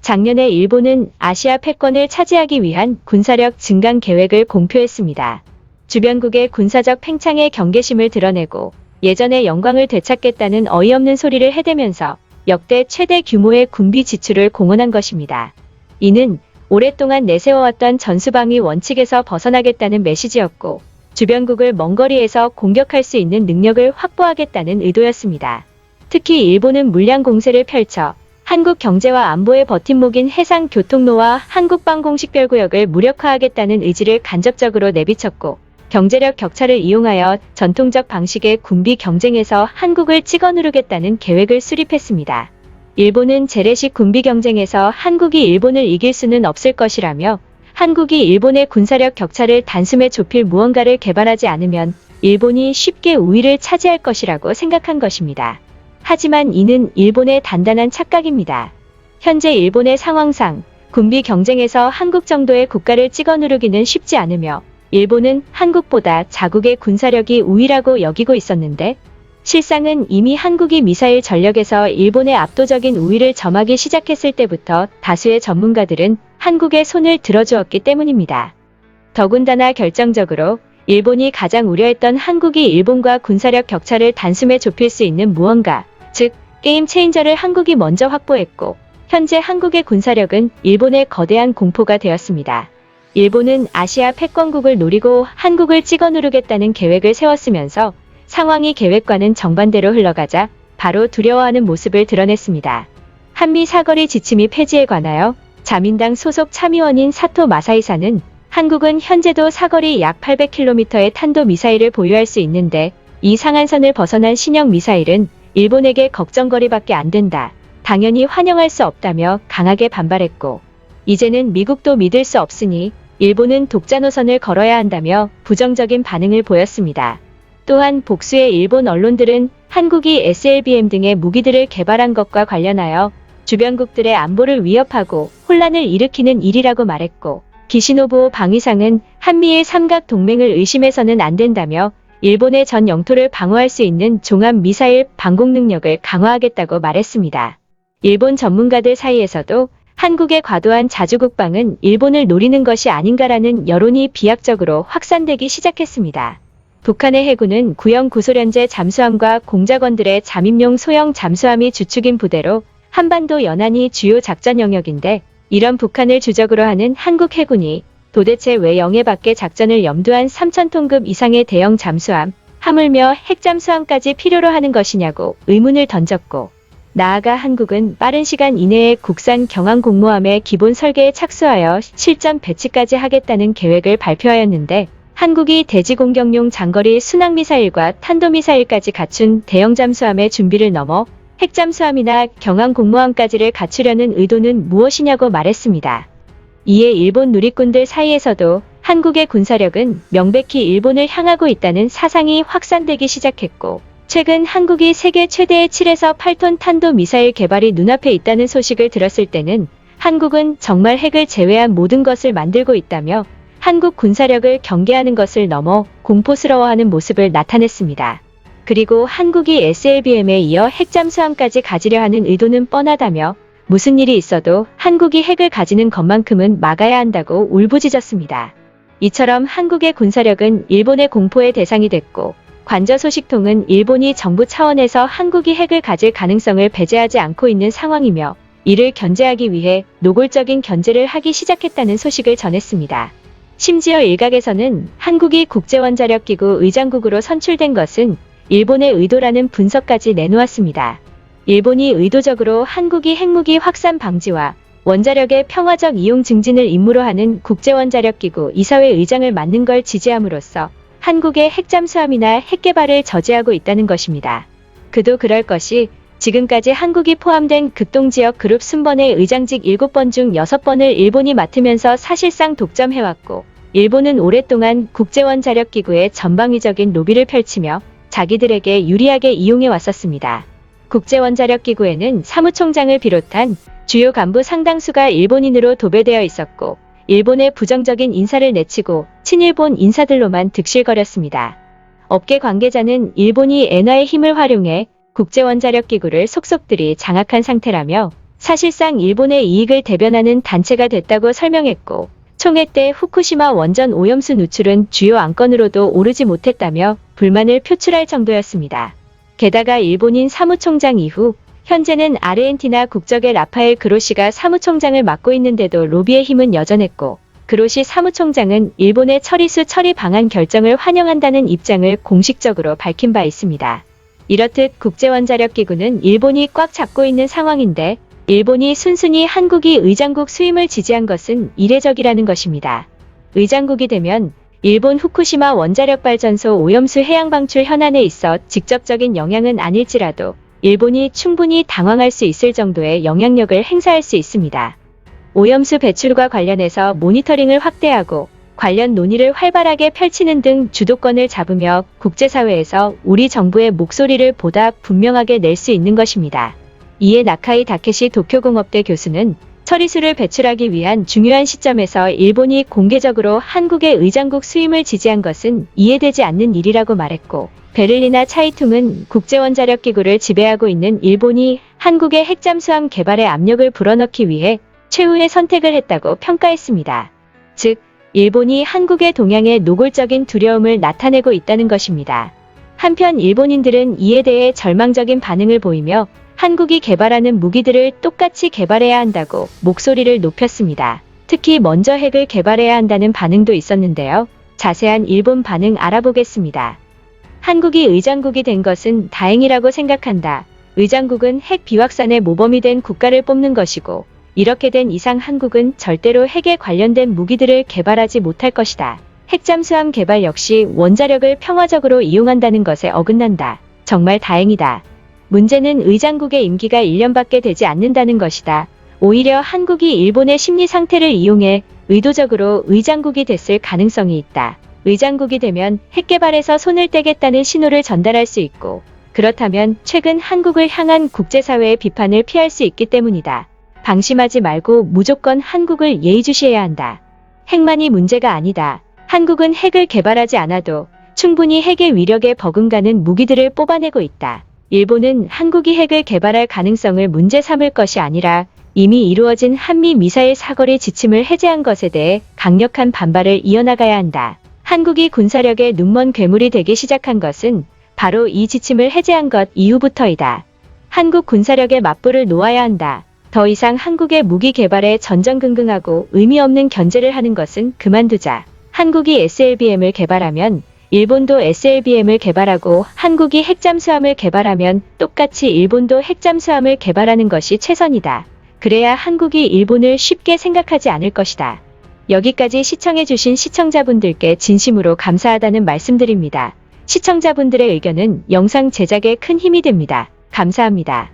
작년에 일본은 아시아 패권을 차지하기 위한 군사력 증강 계획을 공표했습니다. 주변국의 군사적 팽창의 경계심을 드러내고 예전의 영광을 되찾겠다는 어이없는 소리를 해대면서 역대 최대 규모의 군비 지출을 공언한 것입니다. 이는 오랫동안 내세워왔던 전수방위 원칙에서 벗어나겠다는 메시지였고, 주변국을 먼 거리에서 공격할 수 있는 능력을 확보하겠다는 의도였습니다. 특히 일본은 물량 공세를 펼쳐 한국 경제와 안보의 버팀목인 해상교통로와 한국방 공식별구역을 무력화하겠다는 의지를 간접적으로 내비쳤고, 경제력 격차를 이용하여 전통적 방식의 군비 경쟁에서 한국을 찍어 누르겠다는 계획을 수립했습니다. 일본은 재래식 군비 경쟁에서 한국이 일본을 이길 수는 없을 것이라며, 한국이 일본의 군사력 격차를 단숨에 좁힐 무언가를 개발하지 않으면 일본이 쉽게 우위를 차지할 것이라고 생각한 것입니다. 하지만 이는 일본의 단단한 착각입니다. 현재 일본의 상황상 군비 경쟁에서 한국 정도의 국가를 찍어 누르기는 쉽지 않으며, 일본은 한국보다 자국의 군사력이 우위라고 여기고 있었는데, 실상은 이미 한국이 미사일 전력에서 일본의 압도적인 우위를 점하기 시작했을 때부터 다수의 전문가들은 한국에 손을 들어주었기 때문입니다. 더군다나 결정적으로 일본이 가장 우려했던 한국이 일본과 군사력 격차를 단숨에 좁힐 수 있는 무언가, 즉 게임 체인저를 한국이 먼저 확보했고, 현재 한국의 군사력은 일본의 거대한 공포가 되었습니다. 일본은 아시아 패권국을 노리고 한국을 찍어 누르겠다는 계획을 세웠으면서 상황이 계획과는 정반대로 흘러가자 바로 두려워하는 모습을 드러냈습니다. 한미 사거리 지침이 폐지에 관하여 자민당 소속 참의원인 사토 마사이사는, 한국은 현재도 사거리 약 800km의 탄도미사일을 보유할 수 있는데 이 상한선을 벗어난 신형 미사일은 일본에게 걱정거리밖에 안 된다, 당연히 환영할 수 없다며 강하게 반발했고, 이제는 미국도 믿을 수 없으니 일본은 독자 노선을 걸어야 한다며 부정적인 반응을 보였습니다. 또한 복수의 일본 언론들은 한국이 SLBM 등의 무기들을 개발한 것과 관련하여 주변국들의 안보를 위협하고 혼란을 일으키는 일이라고 말했고, 기시노부오 방위상은 한미일 삼각 동맹을 의심해서는 안 된다며 일본의 전 영토를 방어할 수 있는 종합 미사일 방공 능력을 강화하겠다고 말했습니다. 일본 전문가들 사이에서도 한국의 과도한 자주국방은 일본을 노리는 것이 아닌가라는 여론이 비약적으로 확산되기 시작했습니다. 북한의 해군은 구형 구소련제 잠수함과 공작원들의 잠입용 소형 잠수함이 주축인 부대로 한반도 연안이 주요 작전 영역인데, 이런 북한을 주적으로 하는 한국 해군이 도대체 왜 영해 밖의 작전을 염두한 3,000톤급 이상의 대형 잠수함, 하물며 핵잠수함까지 필요로 하는 것이냐고 의문을 던졌고, 나아가 한국은 빠른 시간 이내에 국산 경항 공모함의 기본 설계에 착수하여 실전 배치까지 하겠다는 계획을 발표하였는데, 한국이 대지공격용 장거리 순항미사일과 탄도미사일까지 갖춘 대형 잠수함의 준비를 넘어 핵잠수함이나 경항 공모함까지를 갖추려는 의도는 무엇이냐고 말했습니다. 이에 일본 누리꾼들 사이에서도 한국의 군사력은 명백히 일본을 향하고 있다는 사상이 확산되기 시작했고, 최근 한국이 세계 최대의 7에서 8톤 탄도미사일 개발이 눈앞에 있다는 소식을 들었을 때는 한국은 정말 핵을 제외한 모든 것을 만들고 있다며 한국 군사력을 경계하는 것을 넘어 공포스러워하는 모습을 나타냈습니다. 그리고 한국이 SLBM에 이어 핵잠수함까지 가지려 하는 의도는 뻔하다며 무슨 일이 있어도 한국이 핵을 가지는 것만큼은 막아야 한다고 울부짖었습니다. 이처럼 한국의 군사력은 일본의 공포의 대상이 됐고, 관저 소식통은 일본이 정부 차원에서 한국이 핵을 가질 가능성을 배제하지 않고 있는 상황이며, 이를 견제하기 위해 노골적인 견제를 하기 시작했다는 소식을 전했습니다. 심지어 일각에서는 한국이 국제원자력기구 의장국으로 선출된 것은 일본의 의도라는 분석까지 내놓았습니다. 일본이 의도적으로 한국이 핵무기 확산 방지와 원자력의 평화적 이용 증진을 임무로 하는 국제원자력기구 이사회 의장을 맡는 걸 지지함으로써 한국의 핵잠수함이나 핵개발을 저지하고 있다는 것입니다. 그도 그럴 것이 지금까지 한국이 포함된 극동지역 그룹 순번의 의장직 7번 중 6번을 일본이 맡으면서 사실상 독점해왔고, 일본은 오랫동안 국제원자력기구의 전방위적인 로비를 펼치며 자기들에게 유리하게 이용해왔었습니다. 국제원자력기구에는 사무총장을 비롯한 주요 간부 상당수가 일본인으로 도배되어 있었고, 일본의 부정적인 인사를 내치고 친일본 인사들로만 득실거렸습니다. 업계 관계자는 일본이 엔화의 힘을 활용해 국제원자력기구를 속속들이 장악한 상태라며 사실상 일본의 이익을 대변하는 단체가 됐다고 설명했고, 총회 때 후쿠시마 원전 오염수 누출은 주요 안건으로도 오르지 못했다며 불만을 표출할 정도였습니다. 게다가 일본인 사무총장 이후 현재는 아르헨티나 국적의 라파엘 그로시가 사무총장을 맡고 있는데도 로비의 힘은 여전했고, 그로시 사무총장은 일본의 처리수 처리 방안 결정을 환영한다는 입장을 공식적으로 밝힌 바 있습니다. 이렇듯 국제원자력기구는 일본이 꽉 잡고 있는 상황인데, 일본이 순순히 한국이 의장국 수임을 지지한 것은 이례적이라는 것입니다. 의장국이 되면 일본 후쿠시마 원자력발전소 오염수 해양 방출 현안에 있어 직접적인 영향은 아닐지라도 일본이 충분히 당황할 수 있을 정도의 영향력을 행사할 수 있습니다. 오염수 배출과 관련해서 모니터링을 확대하고 관련 논의를 활발하게 펼치는 등 주도권을 잡으며 국제사회에서 우리 정부의 목소리를 보다 분명하게 낼 수 있는 것입니다. 이에 나카이 다케시 도쿄공업대 교수는 처리수를 배출하기 위한 중요한 시점에서 일본이 공개적으로 한국의 의장국 수임을 지지한 것은 이해되지 않는 일이라고 말했고, 베를리나 차이퉁은 국제원자력기구를 지배하고 있는 일본이 한국의 핵잠수함 개발에 압력을 불어넣기 위해 최후의 선택을 했다고 평가했습니다. 즉, 일본이 한국의 동향에 노골적인 두려움을 나타내고 있다는 것입니다. 한편 일본인들은 이에 대해 절망적인 반응을 보이며 한국이 개발하는 무기들을 똑같이 개발해야 한다고 목소리를 높였습니다. 특히 먼저 핵을 개발해야 한다는 반응도 있었는데요. 자세한 일본 반응 알아보겠습니다. 한국이 의장국이 된 것은 다행이라고 생각한다. 의장국은 핵 비확산의 모범이 된 국가를 뽑는 것이고, 이렇게 된 이상 한국은 절대로 핵에 관련된 무기들을 개발하지 못할 것이다. 핵잠수함 개발 역시 원자력을 평화적으로 이용한다는 것에 어긋난다. 정말 다행이다. 문제는 의장국의 임기가 1년밖에 되지 않는다는 것이다. 오히려 한국이 일본의 심리 상태를 이용해 의도적으로 의장국이 됐을 가능성이 있다. 의장국이 되면 핵 개발에서 손을 떼겠다는 신호를 전달할 수 있고, 그렇다면 최근 한국을 향한 국제사회의 비판을 피할 수 있기 때문이다. 방심하지 말고 무조건 한국을 예의주시해야 한다. 핵만이 문제가 아니다. 한국은 핵을 개발하지 않아도 충분히 핵의 위력에 버금가는 무기들을 뽑아내고 있다. 일본은 한국이 핵을 개발할 가능성을 문제 삼을 것이 아니라 이미 이루어진 한미 미사일 사거리 지침을 해제한 것에 대해 강력한 반발을 이어나가야 한다. 한국이 군사력의 눈먼 괴물이 되기 시작한 것은 바로 이 지침을 해제한 것 이후부터이다. 한국 군사력의 맞불을 놓아야 한다. 더 이상 한국의 무기 개발에 전전긍긍하고 의미 없는 견제를 하는 것은 그만두자. 한국이 SLBM을 개발하면 일본도 SLBM을 개발하고, 한국이 핵잠수함을 개발하면 똑같이 일본도 핵잠수함을 개발하는 것이 최선이다. 그래야 한국이 일본을 쉽게 생각하지 않을 것이다. 여기까지 시청해주신 시청자분들께 진심으로 감사하다는 말씀드립니다. 시청자분들의 의견은 영상 제작에 큰 힘이 됩니다. 감사합니다.